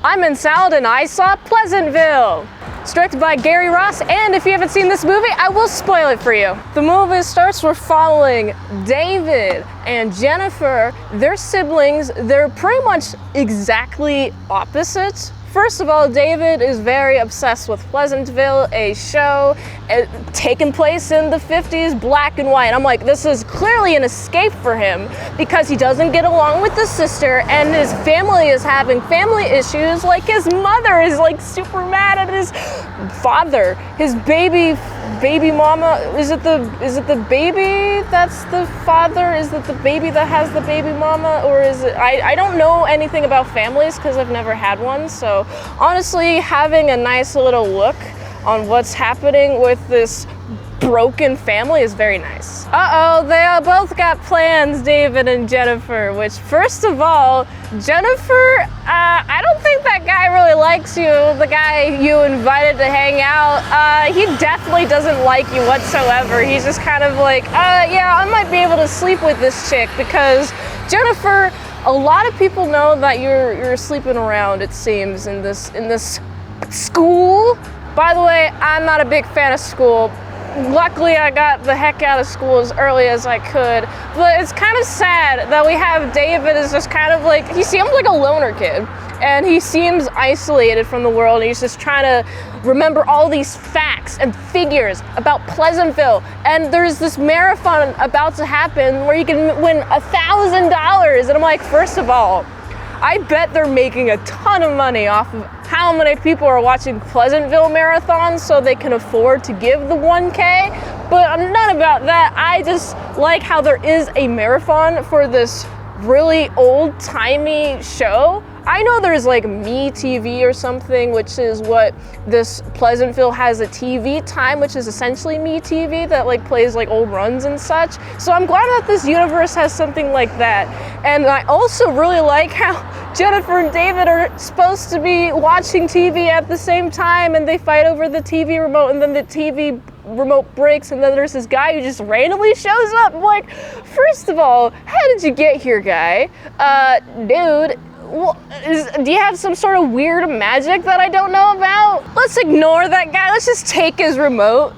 I'm in salad and I saw Pleasantville. It's directed by Gary Ross, and if you haven't seen this movie, I will spoil it for you. The movie starts, we're following David and Jennifer. They're siblings. They're pretty much exactly opposites. First of all, David is very obsessed with Pleasantville, a show taking place in the 50s, black and white. I'm like, this is clearly an escape for him because he doesn't get along with his sister and his family is having family issues. Like his mother is like super mad at his father. His baby mama, is it the baby that's the father? Is it the baby that has the baby mama? Or is it, I don't know anything about families because I've never had one. So honestly, having a nice little look on what's happening with this broken family is very nice. Uh-oh, they both got plans, David and Jennifer, which first of all, Jennifer, I don't think that guy really likes you, the guy you invited to hang out. He definitely doesn't like you whatsoever. He's just kind of like, yeah, I might be able to sleep with this chick because Jennifer, a lot of people know that you're sleeping around, it seems, in this school. By the way, I'm not a big fan of school. Luckily, I got the heck out of school as early as I could, but it's kind of sad that we have David as just kind of like, he seems like a loner kid, and he seems isolated from the world, and he's just trying to remember all these facts and figures about Pleasantville, and there's this marathon about to happen where you can win $1,000, and I'm like, first of all, I bet they're making a ton of money off of how many people are watching Pleasantville marathons so they can afford to give the 1K, but I'm not about that. I just like how there is a marathon for this really old-timey show. I know there's like MeTV or something, which is what this Pleasantville has a TV time, which is essentially MeTV that like plays like old runs and such. So I'm glad that this universe has something like that. And I also really like how Jennifer and David are supposed to be watching TV at the same time and they fight over the TV remote and then the TV remote breaks and then there's this guy who just randomly shows up. I'm like, first of all, how did you get here, guy? Dude, well, do you have some sort of weird magic that I don't know about? Let's ignore that guy. Let's just take his remote.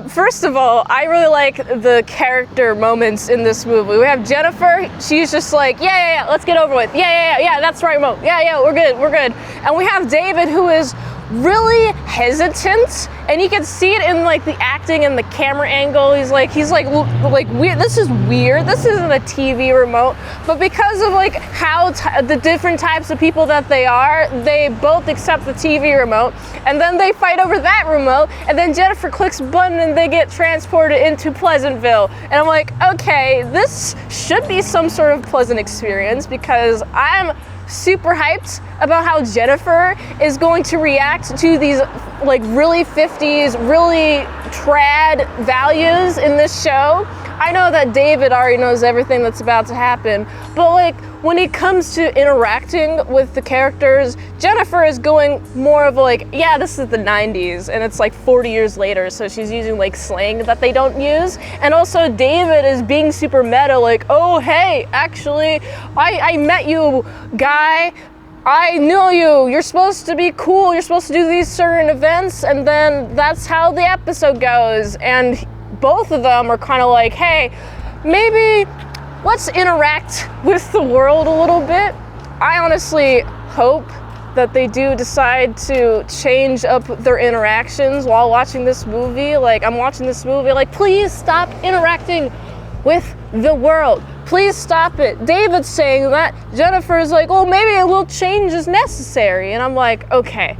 First of all, I really like the character moments in this movie. We have Jennifer. She's just like, yeah, let's get over with. Yeah, that's right, remote. Yeah, we're good. And we have David, who is really hesitant, and you can see it in like the acting and the camera angle. He's like weird. This is weird. This isn't a TV remote. But because of like how the different types of people that they are, they both accept the TV remote, and then they fight over that remote, and then Jennifer clicks a button and they get transported into Pleasantville. And I'm like, okay, this should be some sort of pleasant experience because I'm super hyped about how Jennifer is going to react to these like really 50s, really trad values in this show. I know that David already knows everything that's about to happen, but like when it comes to interacting with the characters, Jennifer is going more of like, yeah, this is the 90s and it's like 40 years later, so she's using like slang that they don't use. And also David is being super meta, like, oh hey, actually, I met you, guy. I know you. You're supposed to be cool. You're supposed to do these certain events, and then that's how the episode goes. And both of them are kind of like, hey, maybe let's interact with the world a little bit. I honestly hope that they do decide to change up their interactions while watching this movie. Like, I'm watching this movie, like, please stop interacting with the world. Please stop it. David's saying that. Jennifer's like, well, maybe a little change is necessary. And I'm like, okay.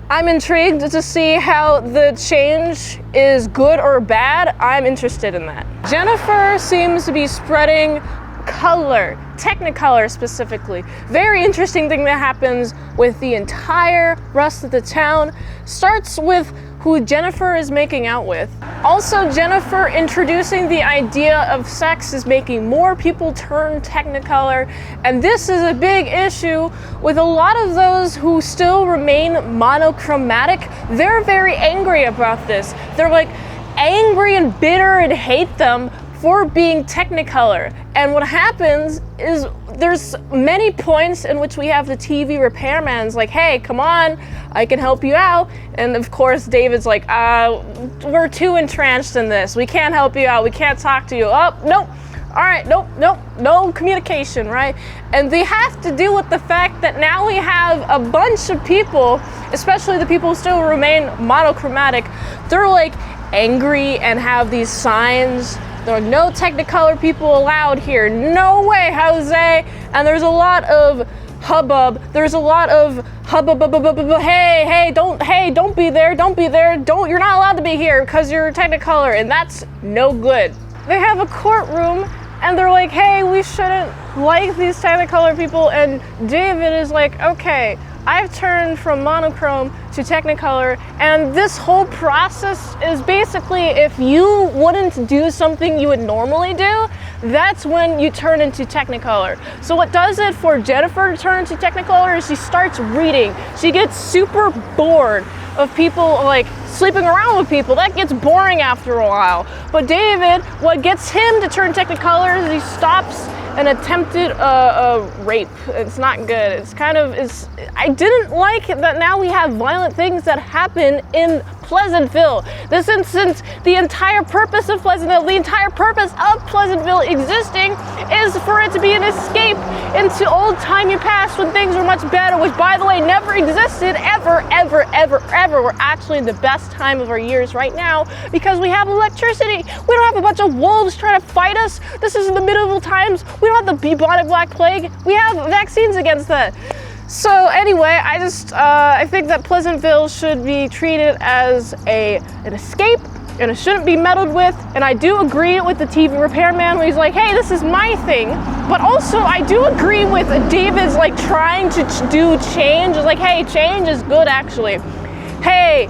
I'm intrigued to see how the change is good or bad. I'm interested in that. Jennifer seems to be spreading color, Technicolor specifically. Very interesting thing that happens with the entire rest of the town. Starts with who Jennifer is making out with. Also, Jennifer introducing the idea of sex is making more people turn Technicolor, and this is a big issue with a lot of those who still remain monochromatic. They're very angry about this. They're like angry and bitter and hate them for being Technicolor. And what happens is there's many points in which we have the TV repairman's like, hey, come on, I can help you out. And of course, David's like, we're too entrenched in this. We can't help you out. We can't talk to you. Oh, nope. All right, nope, no communication, right? And they have to deal with the fact that now we have a bunch of people, especially the people who still remain monochromatic, they're like angry and have these signs. There are no Technicolor people allowed here. No way, Jose. And there's a lot of hubbub. There's a lot of hubbub. Hey, don't be there. You're not allowed to be here because you're Technicolor, and that's no good. They have a courtroom and they're like, hey, we shouldn't like these Technicolor people. And David is like, okay, I've turned from monochrome to Technicolor, and this whole process is basically if you wouldn't do something you would normally do, that's when you turn into Technicolor. So what does it for Jennifer to turn into Technicolor is she starts reading. She gets super bored of people like sleeping around with people. That gets boring after a while. But David, what gets him to turn Technicolor is he stops an attempted rape. It's not good. I didn't like that now we have violent things that happen in Pleasantville. This instance, the entire purpose of Pleasantville, the entire purpose of Pleasantville existing is for it to be an escape into old-timey past when things were much better, which by the way never existed ever. We're actually in the best time of our years right now because we have electricity. We don't have a bunch of wolves trying to fight us. This is in the medieval times. We don't have the bubonic black plague. We have vaccines against that. So anyway, I think that Pleasantville should be treated as an escape, and it shouldn't be meddled with. And I do agree with the TV repairman when he's like, hey, this is my thing. But also I do agree with David's like trying to do change. It's like, hey, change is good actually. Hey,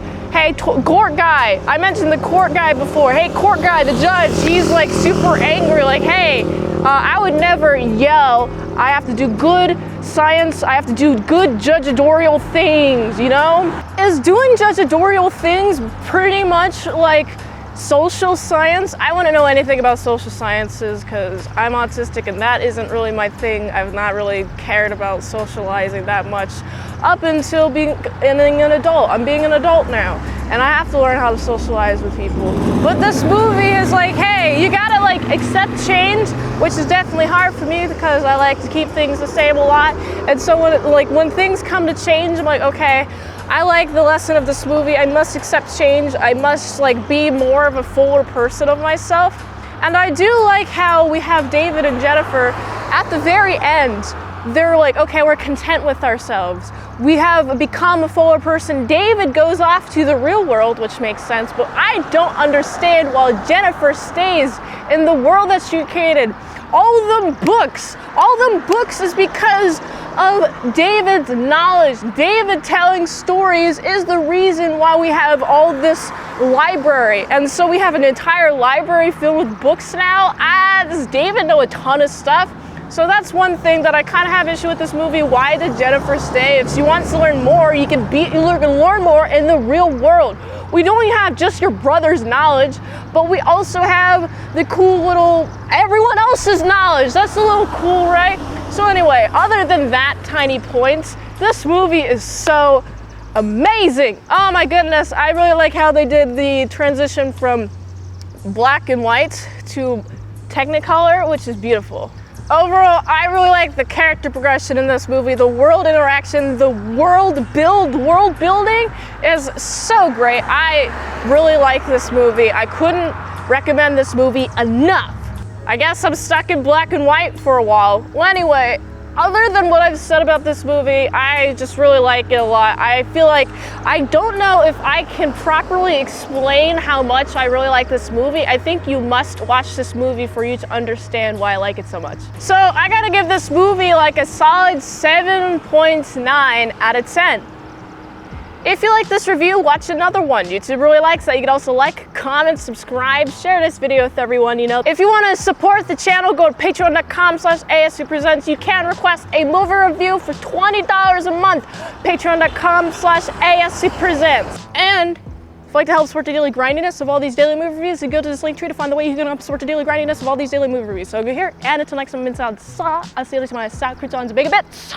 court guy. I mentioned the court guy before. Hey, court guy, the judge, he's like super angry. Like, hey, I would never yell. I have to do good science. I have to do good judgeadorial things, you know? Is doing judgeadorial things pretty much like social science? I wouldn't know anything about social sciences because I'm autistic and that isn't really my thing. I've not really cared about socializing that much up until being an adult. I'm being an adult now and I have to learn how to socialize with people. But this movie is like, hey, you gotta like accept change, which is definitely hard for me because I like to keep things the same a lot. And so when things come to change, I'm like, okay, I like the lesson of this movie. I must accept change. I must like be more of a fuller person of myself. And I do like how we have David and Jennifer at the very end. They're like, okay, we're content with ourselves. We have become a fuller person. David goes off to the real world, which makes sense, but I don't understand why Jennifer stays in the world that she created. All them books is because of David's knowledge. David telling stories is the reason why we have all this library. And so we have an entire library filled with books now. Does David know a ton of stuff? So that's one thing that I kind of have issue with this movie. Why did Jennifer stay? If she wants to learn more, you can learn more in the real world. We don't have just your brother's knowledge, but we also have the cool little everyone else's knowledge. That's a little cool, right? So anyway, other than that tiny point, this movie is so amazing. Oh my goodness, I really like how they did the transition from black and white to Technicolor, which is beautiful. Overall, I really like the character progression in this movie, the world interaction, the world building is so great. I really like this movie. I couldn't recommend this movie enough. I guess I'm stuck in black and white for a while. Well, anyway, other than what I've said about this movie, I just really like it a lot. I feel like I don't know if I can properly explain how much I really like this movie. I think you must watch this movie for you to understand why I like it so much. So I gotta give this movie like a solid 7.9 out of 10. If you like this review, watch another one. YouTube really likes that. You can also like, comment, subscribe, share this video with everyone you know. If you want to support the channel, go to patreon.com/ASEPresents. You can request a movie review for $20 a month. Patreon.com/ASEPresents. And you'd like to help support the daily grindiness of all these daily movie reviews, then go to this link tree to find the way you can help support the daily grindiness of all these daily movie reviews. So go here, and until next time, I've been Salad. I'll see you later, my Salad croutons, big bits.